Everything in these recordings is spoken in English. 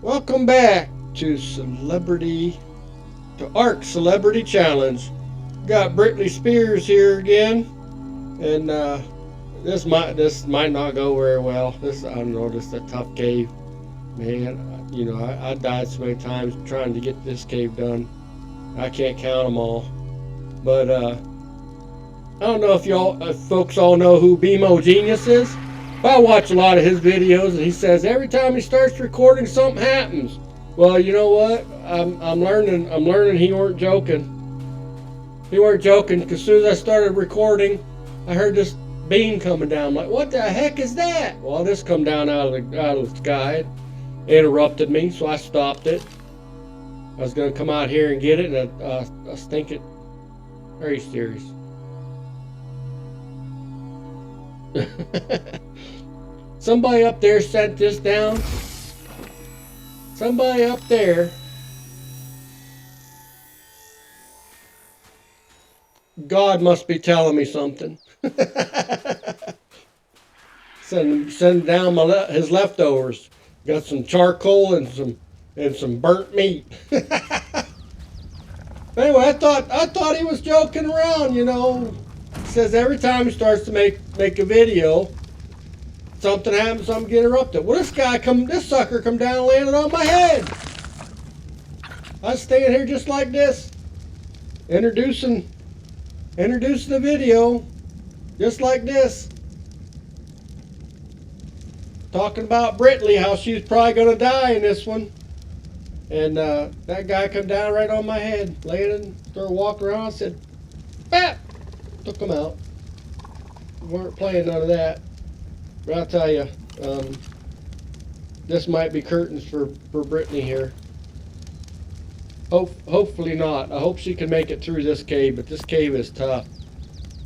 Welcome back to Ark Celebrity Challenge. Got Britney Spears here again, and this might not go very well. I don't know. This is a tough cave, man. I died so many times trying to get this cave done. I can't count them all, but I don't know if folks all know who BMO Genius is. I watch a lot of his videos, and he says every time he starts recording, something happens. Well, you know what? I'm learning. I'm learning. He weren't joking. He weren't joking. Because as soon as I started recording, I heard this beam coming down. I'm like, what the heck is that? Well, this come down out of the sky. It interrupted me, so I stopped it. I was gonna come out here and get it, and I was thinking, very serious. Somebody up there sent this down. Somebody up there. God must be telling me something. send down his leftovers. Got some charcoal and some burnt meat. Anyway, I thought he was joking around. He says every time he starts to make a video, something happens, something get interrupted. Well, this sucker come down and landed on my head. I was staying here just like this, introducing the video, just like this. Talking about Britney, how she was probably gonna die in this one. And that guy come down right on my head, landed, started walking around, I said, "Bap!" Took him out. We weren't playing none of that. But I'll tell you, this might be curtains for Britney here. Hopefully not. I hope she can make it through this cave, but this cave is tough.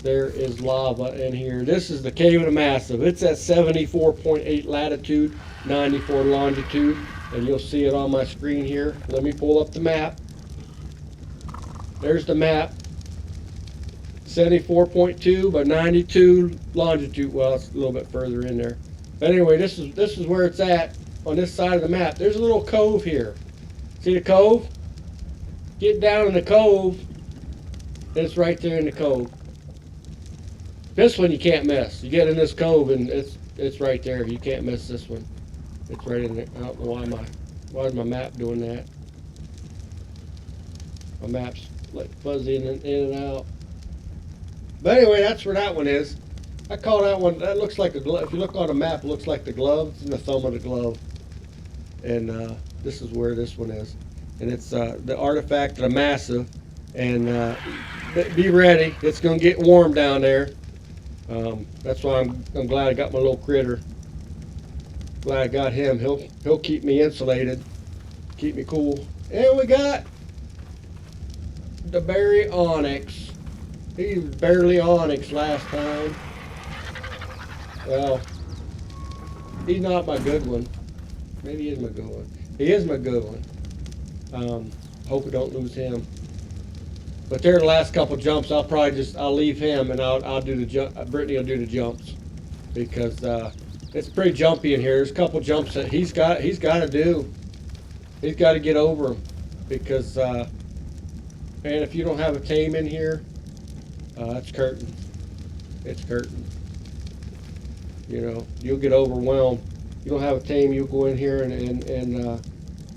There is lava in here. This is the Cave of the Massive. It's at 74.8 latitude, 94 longitude, and you'll see it on my screen here. Let me pull up the map. There's the map. 74.2 by 92 longitude. Well, it's a little bit further in there. But anyway, this is where it's at on this side of the map. There's a little cove here. See the cove? Get down in the cove, and it's right there in the cove. This one you can't miss. You get in this cove, and it's right there. You can't miss this one. It's right in there. I don't know why is my map doing that. My map's like fuzzy in and out. But anyway, that's where that one is. I call that one, that looks like a glove. If you look on a map, it looks like the glove. It's in the thumb of the glove. And this is where this one is. And it's the artifact of the Massive. And be ready. It's going to get warm down there. That's why I'm glad I got my little critter. Glad I got him. He'll keep me insulated. Keep me cool. And we got the Baryonyx. He was barely Onyx last time. Well, he's not my good one. Maybe he is my good one. He is my good one. Hope we don't lose him. But there, the last couple jumps, I'll leave him and I'll do the jump. Britney will do the jumps because it's pretty jumpy in here. There's a couple jumps that he's got to do. He's got to get over them because man, if you don't have a tame in here. It's curtains. It's curtains. You'll get overwhelmed. You don't have a tame, you'll go in here and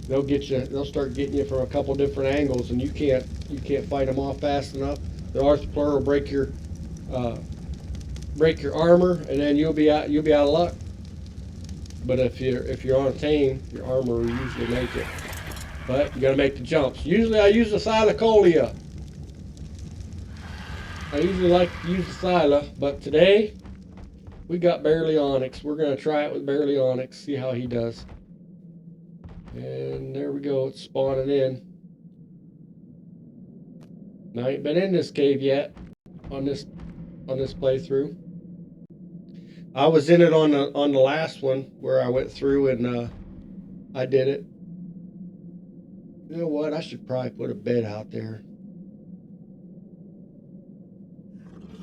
they'll get you. They'll start getting you from a couple different angles, and you can't fight them off fast enough. The Arthropluera will break your armor, and then you'll be out of luck. But if you're on a tame, your armor will usually make it. But you got to make the jumps. Usually I use the Thylacolea. I usually like to use the Thyla, but today we got Baryonyx. We're going to try it with Baryonyx, see how he does. And there we go, it's spawning in. Now, I ain't been in this cave yet on this playthrough. I was in it on the last one where I went through and I did it. You know what? I should probably put a bed out there.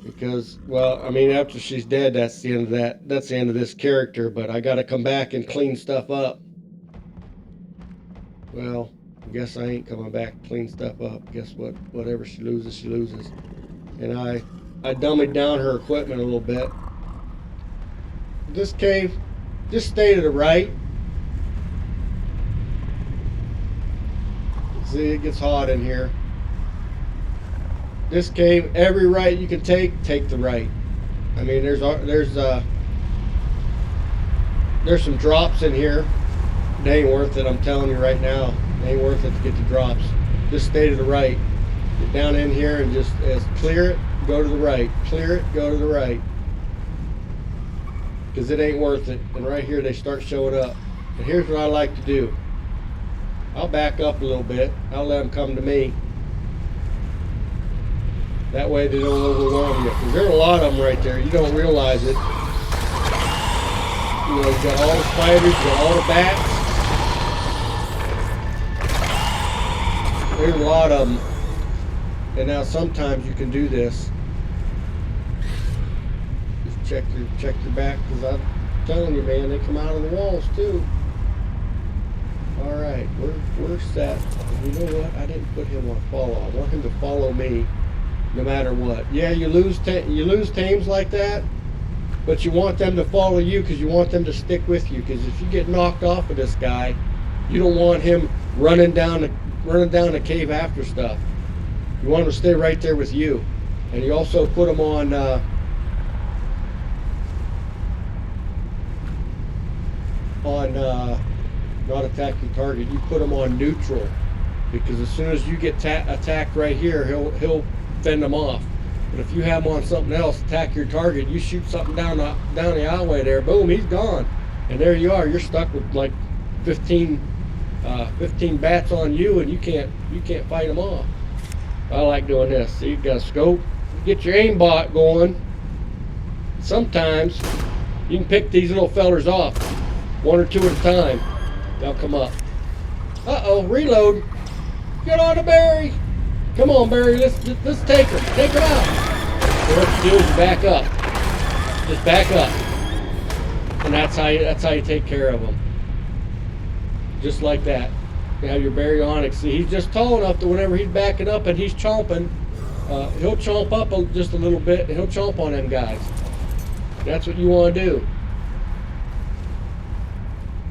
Because, well, I mean, after she's dead, that's the end of that. That's the end of this character. But I got to come back and clean stuff up. Well, I guess I ain't coming back to clean stuff up. Guess what? Whatever she loses, she loses. And I dummied down her equipment a little bit. This cave, just stay to the right. See, it gets hot in here. This cave, every right you can take the right. I mean, there's some drops in here. They ain't worth it, I'm telling you right now. They ain't worth it to get the drops. Just stay to the right. Get down in here and just clear it, go to the right. Clear it, go to the right. Because it ain't worth it. And right here they start showing up. And here's what I like to do. I'll back up a little bit. I'll let them come to me. That way they don't overwhelm you. Because there's a lot of them right there. You don't realize it. You know, you got all the spiders, you got all the bats. There's a lot of them. And now sometimes you can do this. Just check your back, because I'm telling you, man, they come out of the walls too. Alright, we're set. And you know what? I didn't put him on follow. I want him to follow me no matter what. Yeah, you lose teams like that, but you want them to follow you because you want them to stick with you. Because if you get knocked off of this guy, you don't want him running down the cave after stuff. You want him to stay right there with you. And you also put them on not attack your target. You put them on neutral, because as soon as you get attacked right here, he'll fend them off. But if you have him on something else, attack your target, you shoot something down the alleyway there, boom, he's gone. And there you are. You're stuck with like 15 bats on you, and you can't fight them off. I like doing this. See, you got a scope. Get your aimbot going. Sometimes you can pick these little fellers off, one or two at a time. They'll come up. Uh-oh, reload. Get on the Barry. Come on, Barry. Let's take him. Take him out. So what you do is back up. Just back up. And that's how you take care of them. Just like that. You have your baryonyx. See, he's just tall enough that whenever he's backing up and he's chomping, he'll chomp up just a little bit, and he'll chomp on them guys. That's what you want to do.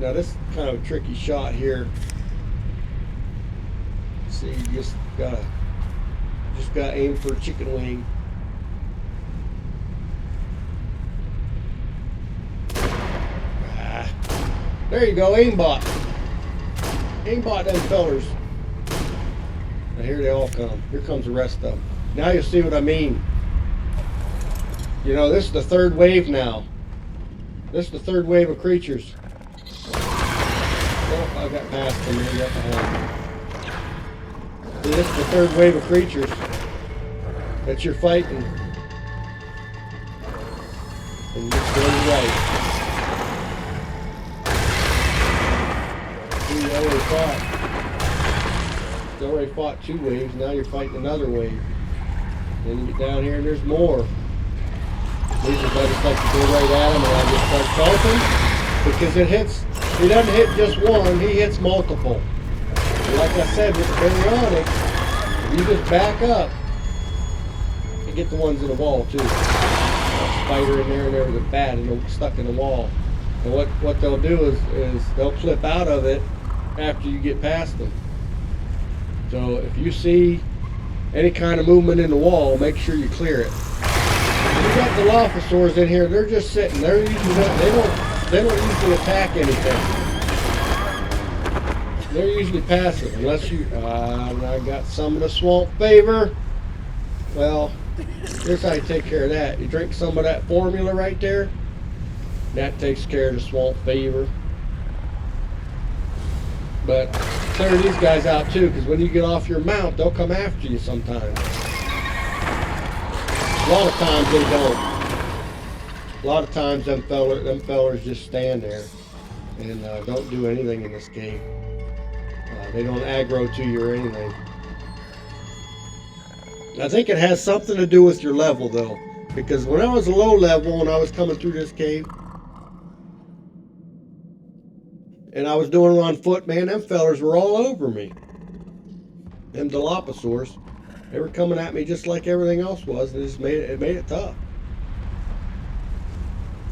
Now this is kind of a tricky shot here. See, you just gotta aim for a chicken wing. There you go, aimbot. Aimbot them fellers. Now here they all come. Here comes the rest of them. Now you'll see what I mean. You know, this is the third wave now. This is the third wave of creatures. Oh, I got past them here, got behind me. See, this is the third wave of creatures that you're fighting. And just go right. See, you already fought 2 waves, now you're fighting another wave. Then you get down here and there's more. These are I just like to go right at them, and I just start chomping, because he doesn't hit just one, he hits multiple. And like I said, with the baryonyx, if you just back up, you get the ones in the wall too. A spider in there and there with a bat and they're stuck in the wall. And what they'll do is they'll clip out of it after you get past them. So if you see any kind of movement in the wall, make sure you clear it. You got the Dilophosaurs in here, they're just sitting. They don't usually attack anything. They're usually passive, unless you, I got some of the swamp fever. Well, here's how you take care of that. You drink some of that formula right there. That takes care of the swamp fever. But clear these guys out too, because when you get off your mount, they'll come after you sometimes. A lot of times they don't. A lot of times them fellers just stand there and don't do anything in this game. They don't aggro to you or anything. I think it has something to do with your level though, because when I was a low level and I was coming through this cave, and I was doing it on foot, man, them fellers were all over me. Them Dilophosaurs, they were coming at me just like everything else was, and it made it tough.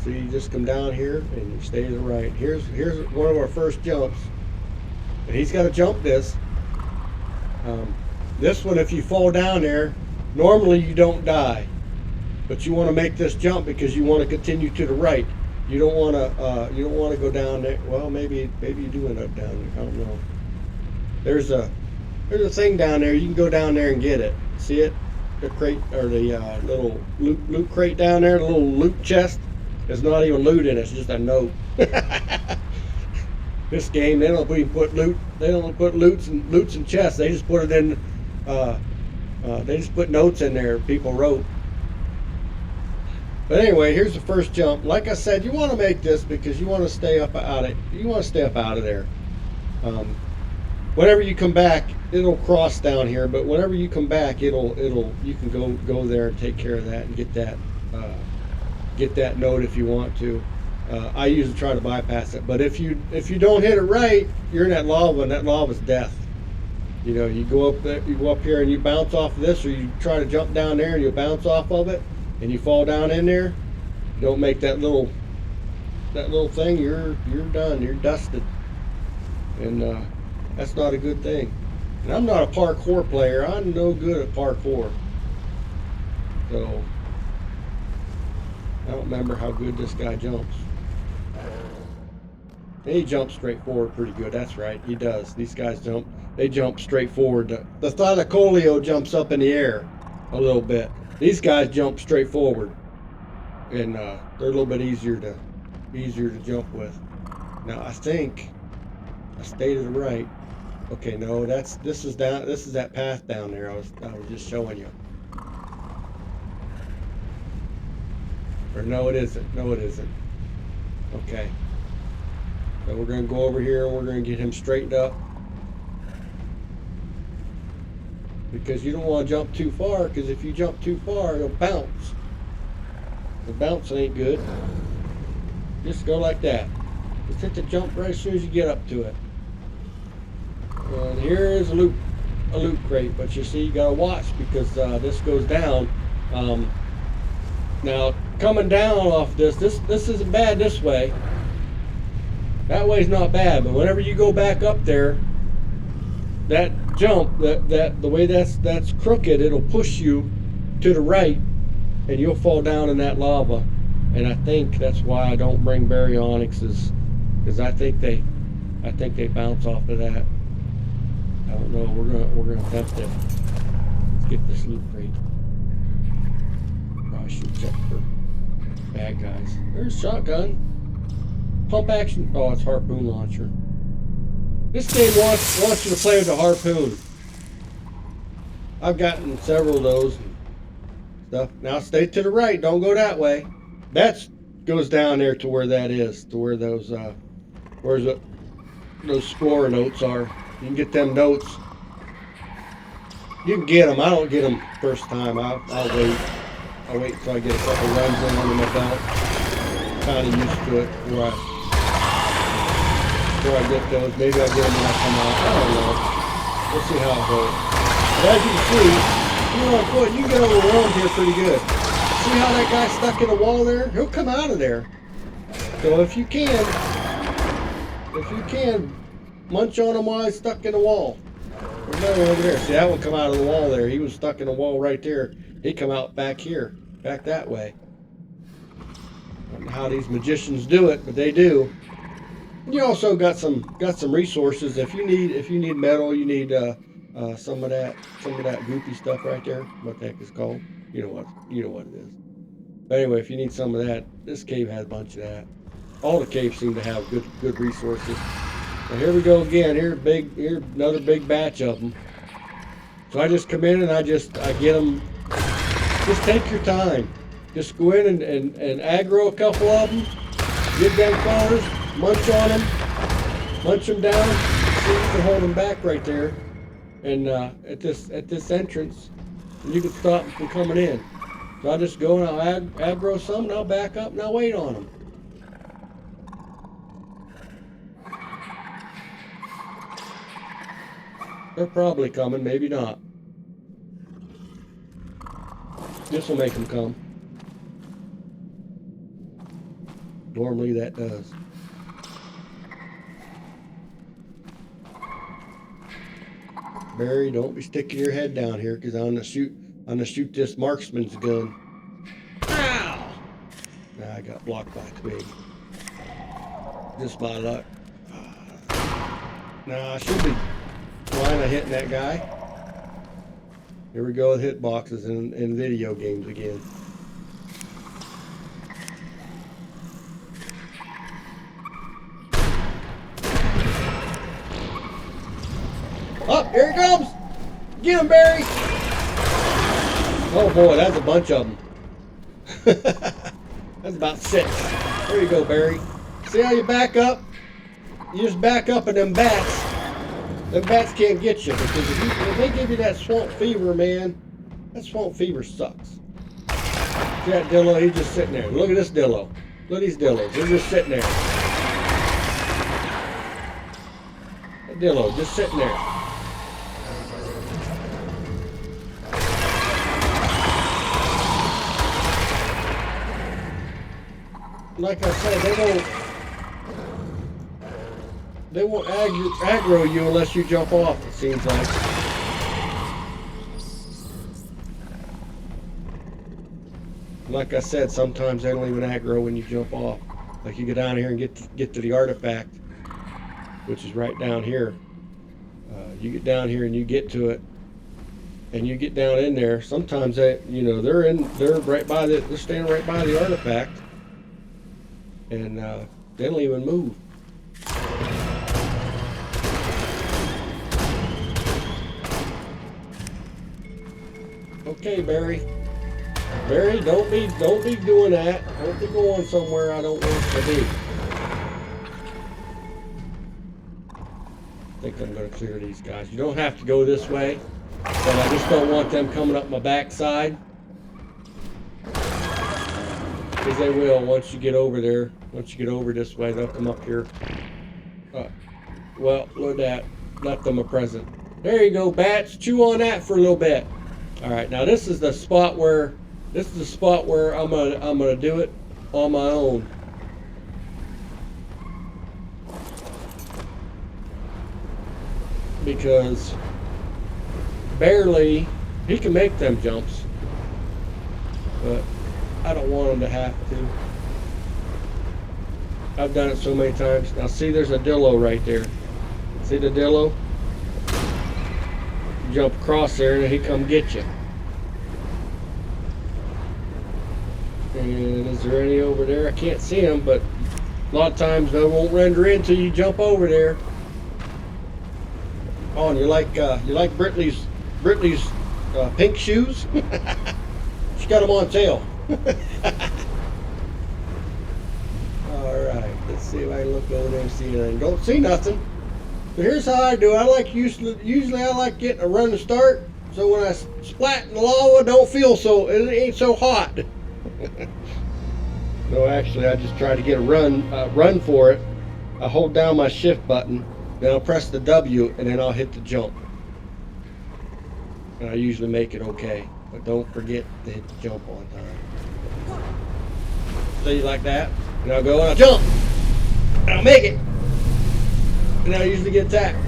So you just come down here and you stay to the right. Here's one of our first jumps, and he's got to jump this. This one, if you fall down there, normally you don't die, but you want to make this jump because you want to continue to the right. You don't want to go down there. Well, maybe you do end up down there. I don't know. There's a thing down there. You can go down there and get it. See it? The crate, or the little loot crate down there, the little loot chest. There's not even loot in it. It's just a note. This game, they don't even put loot. They don't put loots and chests. They just put it in. They just put notes in there people wrote. But anyway, here's the first jump. Like I said, you want to make this because you want to stay up out of. You want to stay up out of there. Whenever you come back, it'll cross down here. But whenever you come back, you can go there and take care of that and get that note if you want to. I usually try to bypass it. But if you don't hit it right, you're in that lava, and that lava's death. You know, you go up there, you go up here and you bounce off of this, or you try to jump down there and you bounce off of it, and you fall down in there. You don't make that little thing. You're done. You're dusted, and that's not a good thing. And I'm not a parkour player. I'm no good at parkour. So I don't remember how good this guy jumps. He jumps straight forward pretty good. That's right, he does. These guys they jump straight forward. The Thylacoleo jumps up in the air a little bit. These guys jump straight forward, and they're a little bit easier to jump with. Now I think I stay to the right. Okay, no, this is that path down there. I was just showing you. Or no, it isn't. No, it isn't. Okay. So we're going to go over here and we're going to get him straightened up. Because you don't want to jump too far, because if you jump too far, it'll bounce. The bounce ain't good. Just go like that. Just hit the jump right as soon as you get up to it. And here is a loot crate, but you see, you got to watch because this goes down. Now, coming down off this isn't bad this way. That way's not bad, but whenever you go back up there, that jump, the way that's crooked, it'll push you to the right, and you'll fall down in that lava. And I think that's why I don't bring baryonyxes, because I think they bounce off of that. I don't know. We're gonna attempt it. Let's get this loot crate. I should check for bad guys. There's shotgun. Pump action. Oh, it's harpoon launcher. This game wants you to play with a harpoon. I've gotten several of those and stuff. Now stay to the right. Don't go that way. That goes down there to where that is. To where those those score notes are. You can get them notes. You can get them. I don't get them first time. I'll wait. I'll wait until I get a couple runs in under my belt. Kind of used to it. Before I get those, maybe I'll get them when I come out. I don't know. We'll see how it goes. But as you can see, you're on foot. You can get overwhelmed here pretty good. See how that guy's stuck in the wall there? He'll come out of there. So if you can, munch on him while he's stuck in the wall. There's another one over there. See, that one come out of the wall there. He was stuck in the wall right there. He come out back here, back that way. I don't know how these magicians do it, but they do. You also got some resources. If you need metal, you need some of that goopy stuff right there. What the heck is called? You know what it is. But anyway, if you need some of that, this cave has a bunch of that. All the caves seem to have good resources. Now here we go again. Here's another big batch of them. So I just come in and I get them. Just take your time. Just go in and aggro a couple of them. Get them fellas, munch on them, munch them down. See, you can hold them back right there. And at this entrance, you can stop them from coming in. So I'll just go and I'll aggro some, and I'll back up and I'll wait on them. They're probably coming, maybe not. This will make them come. Normally that does. Barry, don't be sticking your head down here, because I'm gonna shoot this marksman's gun. Ow! Nah, I got blocked by a twig. Just my luck. Nah, I should be flying hitting that guy. Here we go with hitboxes in video games again. Oh, here he comes! Get him, Barry! Oh boy, that's a bunch of them. That's about 6. There you go, Barry. See how you back up? You just back up and them bats can't get you, because if they give you that swamp fever, man, that swamp fever sucks. See that Dillo? He's just sitting there. Look at this Dillo. Look at these Dillos. They're just sitting there. That Dillo just sitting there. Like I said, they won't aggro you unless you jump off, it seems like. Like I said, sometimes they don't even aggro when you jump off. Like you go down here and get to the artifact, which is right down here. You get down here and you get to it, and you get down in there. Sometimes they're right by they're standing right by the artifact, and they don't even move. Okay, Barry. Barry, don't be doing that. Don't be going somewhere I don't want to be. I think I'm going to clear these guys. You don't have to go this way, but I just don't want them coming up my backside. Because they will once you get over there. Once you get over this way, they'll come up here. Well, look at that. Left them a present. There you go, bats. Chew on that for a little bit. All right, now this is the spot where I'm gonna do it on my own. Because barely he can make them jumps, but I don't want him to have to. I've done it so many times. Now see, there's a Dillo right there. See the Dillo? You jump across there and he come get you. And is there any over there? I can't see them, but a lot of times they won't render in until you jump over there. Oh, and you like Brittany's pink shoes? She got them on sale. All right, let's see if I can look over there and see anything. Don't see nothing. But here's how I do. I like usually I like getting a run to start, so when I splat in the lava, don't feel so it ain't so hot. No, actually, I just try to get a run for it. I hold down my shift button, then I'll press the W, and then I'll hit the jump. And I usually make it okay, but don't forget to hit the jump on time. See, like that, and I'll go and I'll jump, and I'll make it, and I usually get attacked.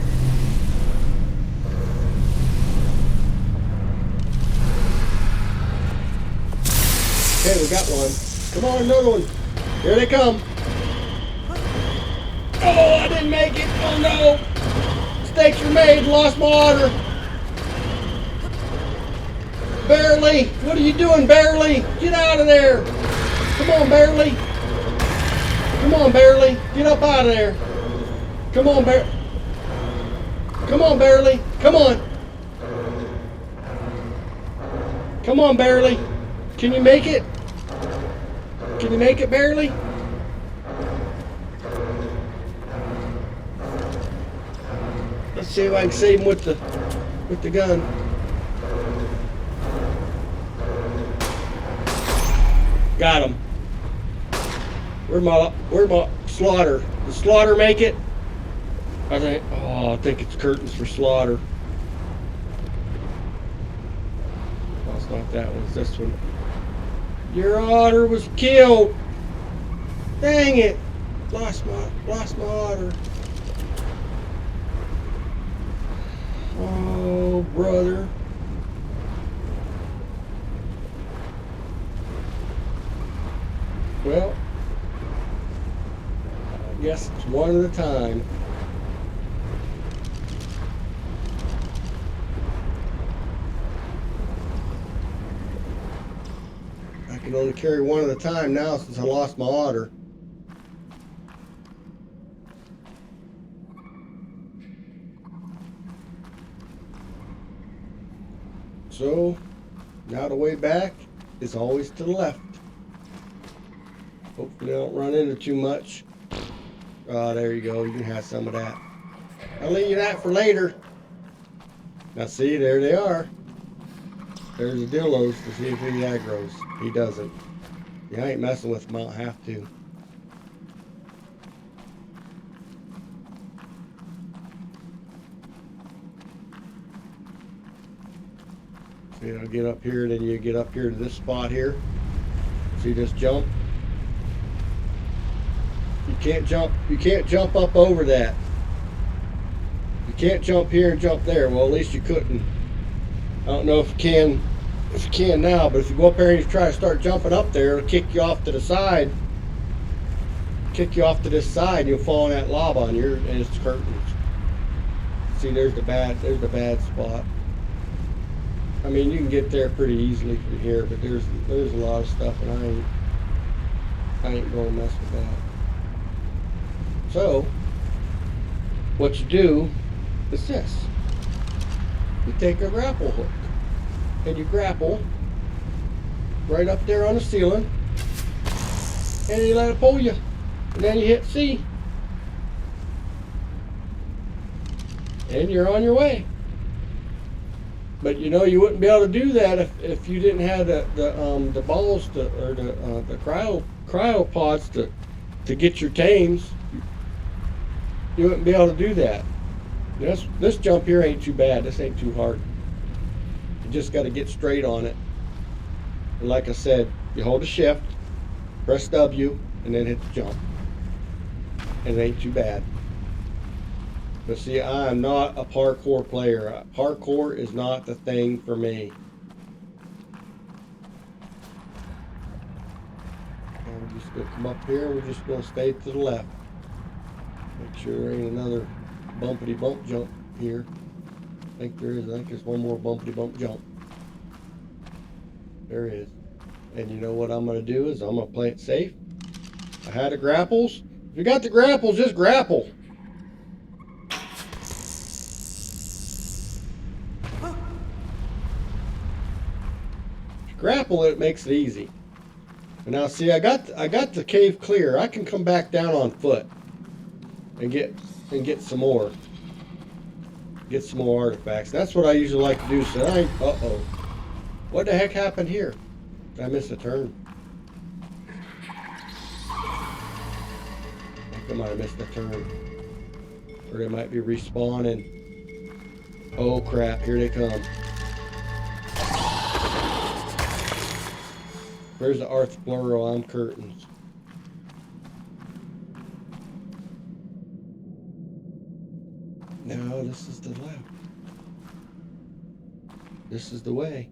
Okay, we got one. Come on, another one. Here they come. Oh, I didn't make it. Oh no. Mistakes were made. Lost my order. Barely. What are you doing, Barely? Get out of there. Come on, Barely. Come on, Barely. Get up out of there. Come on, Come on, Barely. Come on. Come on, Barely. Can you make it? Can you make it, Barely? Let's see if I can save him with the gun. Got him. Where's my Slaughter? Does Slaughter make it? I think it's curtains for Slaughter. not that one. It's this one. Your otter was killed. Dang it! Lost my otter. Oh, brother. Well, I guess it's one at a time. I can only carry one at a time now since I lost my otter. So, now the way back is always to the left. Hopefully I don't run into too much. Oh, there you go. You can have some of that. I'll leave you that for later. Now see, there they are. There's the Dillos to see if he aggroes. He doesn't. Yeah, I ain't messing with him. I don't have to. See, I'll get up here, then you get up here to this spot here. See this jump? You can't jump up over that. You can't jump here and jump there. Well, at least you couldn't. I don't know if you can now, but if you go up there and you try to start jumping up there, it'll kick you off to the side. Kick you off to this side and you'll fall in that lava and it's curtains. See, there's the bad spot. I mean, you can get there pretty easily from here, but there's a lot of stuff and I ain't gonna mess with that. So, what you do is this. You take a grapple hook and you grapple right up there on the ceiling and you let it pull you. And then you hit C. And you're on your way. But you know you wouldn't be able to do that if you didn't have the balls or the cryopods to get your tames. You wouldn't be able to do that. This jump here ain't too bad. This ain't too hard. You just got to get straight on it. And like I said, you hold the shift, press W, and then hit the jump. And it ain't too bad. But see, I am not a parkour player. Parkour is not the thing for me. And we're just going to come up here and we're just going to stay to the left. Make sure there ain't another bumpity bump jump here. I think there is. I think there's one more bumpity bump jump. There is. And you know what I'm going to do is I'm going to play it safe. I had the grapples. If you got the grapples, just grapple. Grapple it makes it easy. And now see, I got the cave clear. I can come back down on foot and get some more. Get some more artifacts. That's what I usually like to do. So uh-oh. What the heck happened here? Did I miss a turn? I think I might have missed a turn. Or they might be respawning. Oh crap, here they come. There's the Arthroplural, I'm curtains. No, this is the left. This is the way.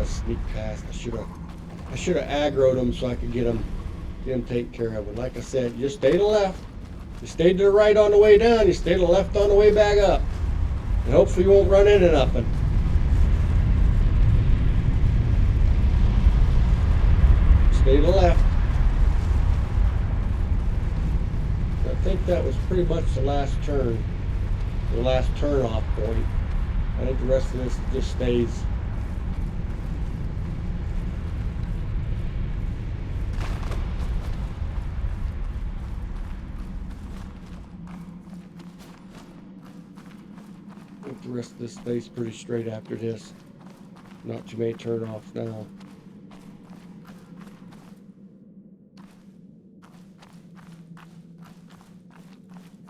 Sneak past. I should have aggroed them so I could get them taken care of. And like I said, you just stay to the left. You stay to the right on the way down. You stay to the left on the way back up. And hopefully you won't run into nothing. Stay to the left. I think that was pretty much the last turn. The last turn off point. I think the rest of this just stays. rest of this stays pretty straight after this. Not too many turn-offs now.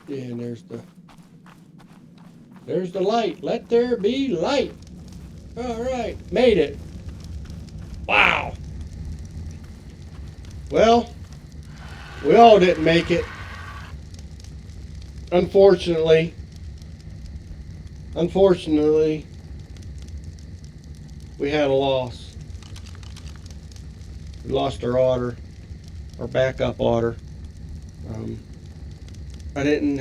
Yeah, and there's the light. Let there be light. All right, made it. Wow. Well, we all didn't make it. Unfortunately, we had a loss. We lost our otter, our backup otter. I didn't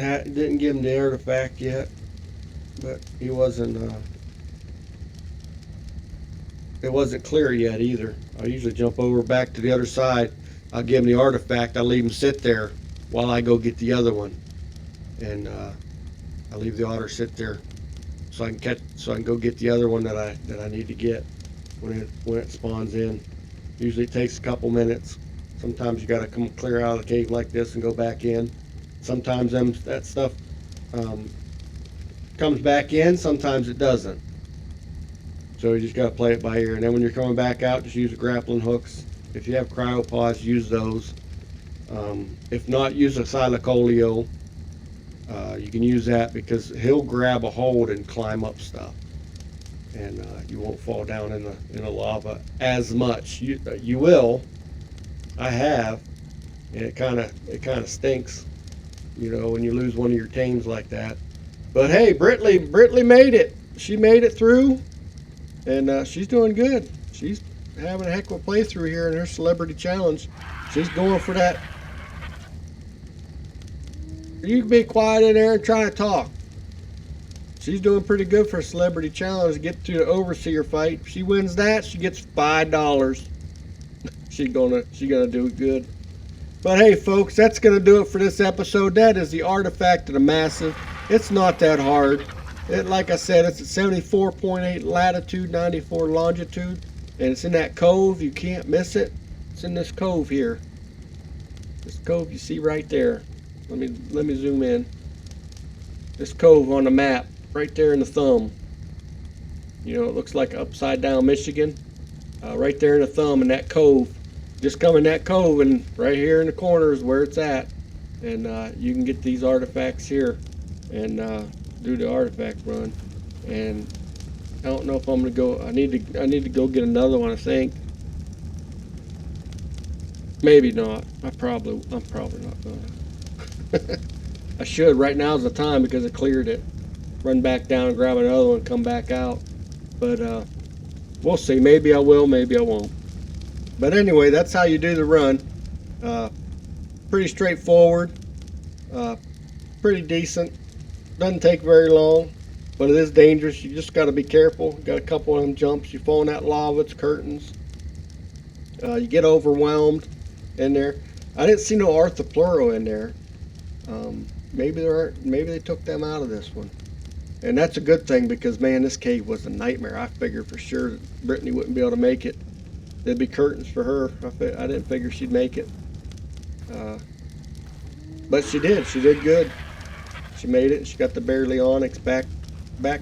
give him the artifact yet, but he wasn't. It wasn't clear yet either. I usually jump over back to the other side. I'll give him the artifact. I'll leave him sit there while I go get the other one, and I leave the otter sit there so I can go get the other one that I need to get when it spawns in. Usually it takes a couple minutes. Sometimes you got to come clear out of the cave like this and go back in. Sometimes that stuff comes back in. Sometimes it doesn't. So you just got to play it by ear. And then when you're coming back out, just use the grappling hooks. If you have cryopods, use those. If not, use a Thylacoleo. You can use that because he'll grab a hold and climb up stuff, and you won't fall down in the lava as much. You will. I have, and it kind of stinks, when you lose one of your tames like that. But hey, Britley made it. She made it through, and she's doing good. She's having a heck of a playthrough here in her celebrity challenge. She's going for that. You can be quiet in there and try to talk. She's doing pretty good for a celebrity challenge to get to the overseer fight. If she wins that, she gets $5. She's gonna do good. But hey, folks, that's gonna do it for this episode. That is the Artifact of the Massive. It's not that hard. Like I said, it's at 74.8 latitude, 94 longitude, and it's in that cove. You can't miss it. It's in this cove here. This cove you see right there. Let me zoom in. This cove on the map, right there in the thumb. It looks like upside down Michigan. Right there in the thumb in that cove. Just come in that cove, and right here in the corner is where it's at. And you can get these artifacts here and do the artifact run. And I don't know if I'm gonna go. I need to go get another one, I think. Maybe not. I'm probably not gonna. I should. Right now's the time because it cleared it. Run back down and grab another one, come back out. But we'll see. Maybe I will, maybe I won't. But anyway, that's how you do the run. Pretty straightforward. Pretty decent. Doesn't take very long, but it is dangerous. You just got to be careful. Got a couple of them jumps. You fall in that lava, it's curtains. You get overwhelmed in there. I didn't see no Arthropleuro in there. Maybe they took them out of this one, and that's a good thing because man, this cave was a nightmare. I figured for sure that Brittany wouldn't be able to make it. There'd be curtains for her. I didn't figure she'd make it, but she did. She did good. She made it. She got the Barely Onyx back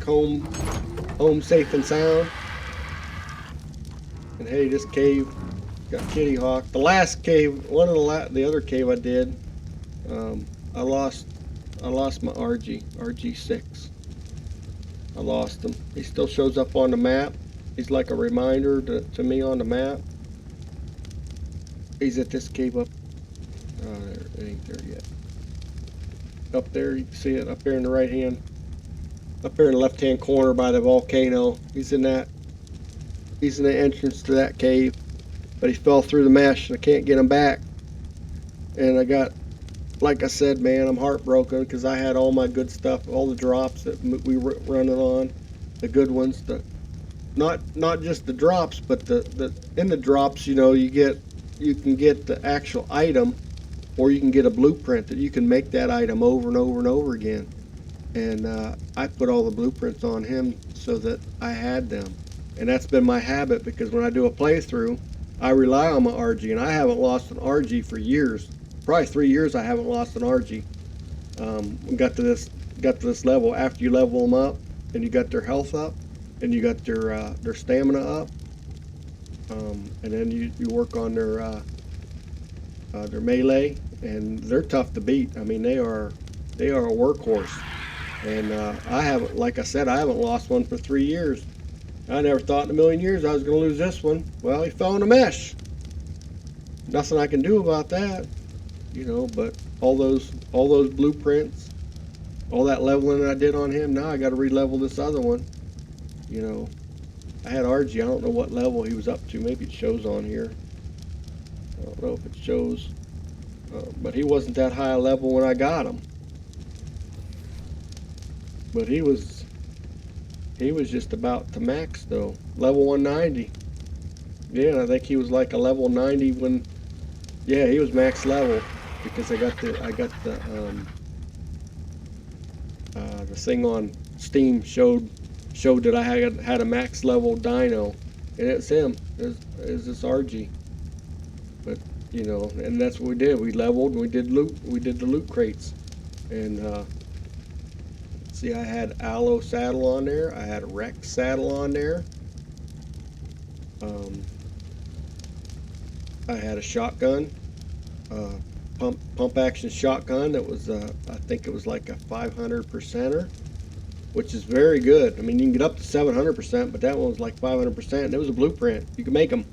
home safe and sound. And hey, this cave got Kitty Hawk. The last cave, the other cave I did. I lost my RG6. I lost him. He still shows up on the map. He's like a reminder to me on the map. He's at this cave up. It ain't there yet. Up there, you can see it up there in the right hand. Up there in the left hand corner by the volcano. He's in the entrance to that cave. But he fell through the mesh and I can't get him back. And like I said, man, I'm heartbroken because I had all my good stuff, all the drops that we were running on, the good ones. Not just the drops, but in the drops, you can get the actual item, or you can get a blueprint that you can make that item over and over and over again. And I put all the blueprints on him so that I had them, and that's been my habit because when I do a playthrough, I rely on my RG, and I haven't lost an RG for years. Probably 3 years I haven't lost an RG. We got to this level. After you level them up, and you got their health up, and you got their stamina up, and then you work on their melee, and they're tough to beat. I mean, they are a workhorse. And I haven't, like I said, I haven't lost one for 3 years. I never thought in a million years I was going to lose this one. Well, he fell in a mesh. Nothing I can do about that, you know. But all those blueprints, all that leveling I did on him. Now I got to re-level this other one. You know, I had RG. I don't know what level he was up to. Maybe it shows on here. I don't know if it shows, but he wasn't that high a level when I got him. But he was just about to max though. Level 190. Yeah, I think he was like a level 90 when. Yeah, he was max level because I got the thing on Steam showed that I had a max level dino, and it's him. It's this RG. But you know, and that's what we did. We leveled and we did loot. We did the loot crates, and see, I had Aloe saddle on there. I had a Rex saddle on there. I had a shotgun, pump action shotgun that was, I think it was like a 500%er, which is very good. I mean, you can get up to 700%, but that one was like 500%. And it was a blueprint. You can make them.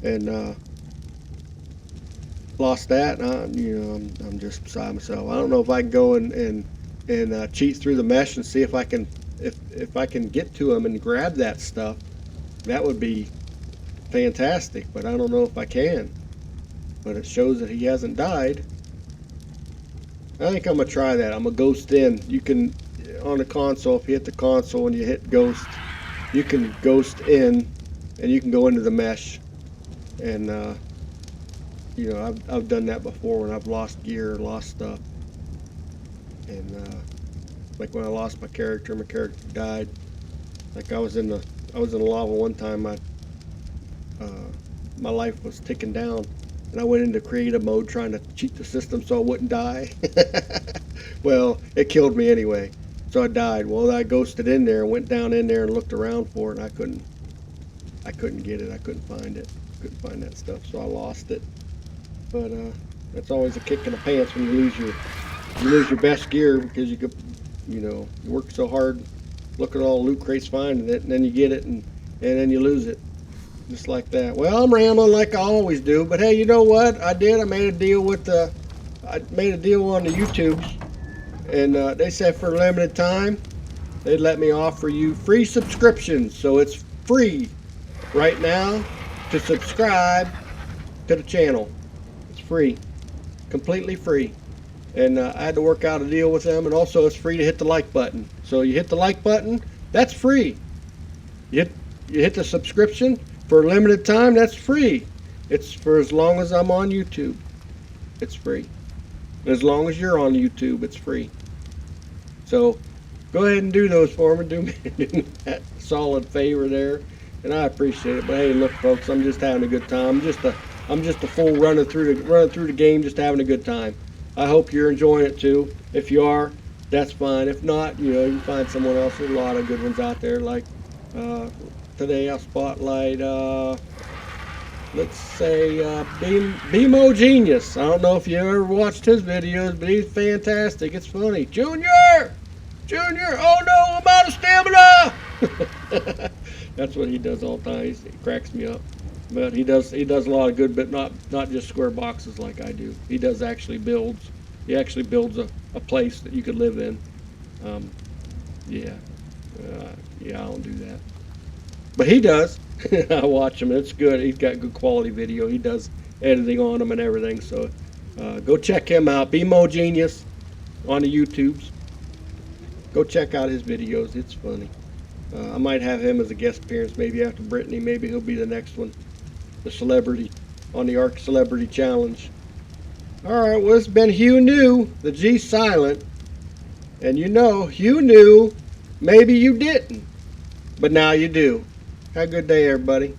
And lost that. And I'm just beside myself. I don't know if I can go and cheat through the mesh and see if I can get to him and grab that stuff. That would be fantastic, but I don't know if I can. But it shows that he hasn't died. I think I'm gonna try that. I'm gonna ghost in. You can, on the console, if you hit the console and you hit ghost, you can ghost in and you can go into the mesh. And you know, I've done that before when I've lost gear, lost stuff. And like when I lost my character died. Like I was in the lava one time. My life was ticking down, and I went into creative mode trying to cheat the system so I wouldn't die. Well, it killed me anyway, so I died. Well, I ghosted in there and went down in there and looked around for it, and I couldn't get it. I couldn't find it. Couldn't find that stuff, so I lost it. But that's always a kick in the pants when you lose your best gear, because you work so hard, look at all the loot crates finding it, and then you get it, and then you lose it. Just like that. Well, I'm rambling like I always do, but hey, you know what? I made a deal on the YouTubes, and they said for a limited time, they'd let me offer you free subscriptions. So it's free right now to subscribe to the channel. It's free, completely free. And I had to work out a deal with them, and also it's free to hit the like button. So you hit the like button, that's free. You hit the subscription for a limited time, that's free. It's for as long as I'm on YouTube. It's free. As long as you're on YouTube, it's free. So go ahead and do those for me. Do me that solid favor there, and I appreciate it. But hey, look, folks, I'm just having a good time. I'm just a fool running through the game, just having a good time. I hope you're enjoying it too. If you are, that's fine. If not, you can find someone else. There's a lot of good ones out there. Like today, I'll spotlight. Let's say BMO Genius. I don't know if you ever watched his videos, but he's fantastic. It's funny. Junior, oh no, I'm out of stamina. That's what he does all the time. He cracks me up. But he does a lot of good, but not just square boxes like I do. He does actually builds. He actually builds a place that you could live in. Yeah, I don't do that. But he does. I watch him. It's good. He's got good quality video. He does editing on them and everything. So go check him out. BMO Genius on the YouTubes. Go check out his videos. It's funny. I might have him as a guest appearance maybe after Brittany. Maybe he'll be the next one. The celebrity on the Ark Celebrity Challenge. Alright, well, it's been Hugh New, the G silent. And Hugh knew, maybe you didn't. But now you do. Have a good day, everybody.